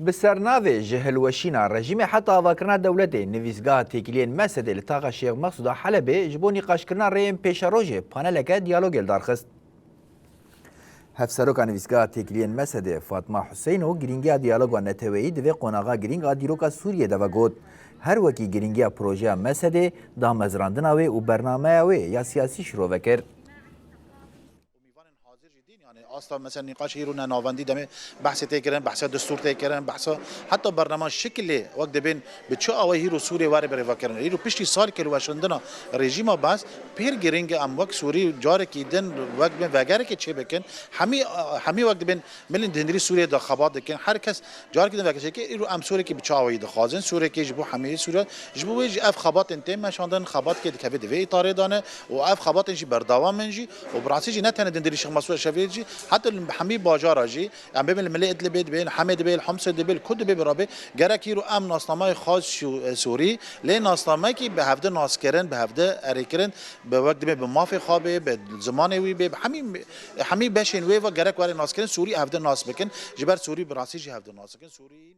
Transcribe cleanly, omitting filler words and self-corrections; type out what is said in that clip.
بسرناوی جهل وشینا رژیم حتی آواکرنا دولت نویزگاه تکیلین مسد لطاقه شیخ مقصود حلبه جبونی قاشکرنا ریم پیش روژه پانلکه دیالوگ دارخست. هفسروک نویزگاه تکیلین مسد فاطمه حسین و گرینگی دیالوگ و نتویی دوی قناغا گرینگ دیروکا سوریه دو گود. هر وکی گرینگی پروژه مسد دا مزراندناوی و برنامه وی یا سیاسی شروع وکر. اصلا مثلا نقاش هيرونا نافاندي دمه بحث تكرن بحث دستور تكرن بحث حتى برنامج شكل وقت بين بتشو او هيرو سوري واري بري فكرن هيرو بيشتي سال كل واشندنا رژیم باز پیر گرینگ ام وقت سوری جار کیدن وقت بين وگر که چه بکن همي وقت بين ملن دندري سوري دا خبات کن هر کس جار کیدن وگر که هيرو ام سوري که بچاوي دا خازن سوري که جبو همي سوري جبو وج اف خبات انت مشاندن خبات که دکوی دوی اطاره دانه و اف خبات انجی برداوام منجی و براسيجي نتنه دندري شيخ مسعود شفيجي حتى حمي باجاراجي عم بين الملئ دبيت بين حمد بين حمص دبيل كد بين رابي جركيرو ام ناسنامه خاص سوري لين ناسنامه كي بهفده ناسكرن بهفده اريكرن بوقت بين بمافي خابه بزمان وي به حمي بشين وي و جرك ور ناسكرن سوري هفده ناس بكن جبر سوري براسي هفده ناسكن سوري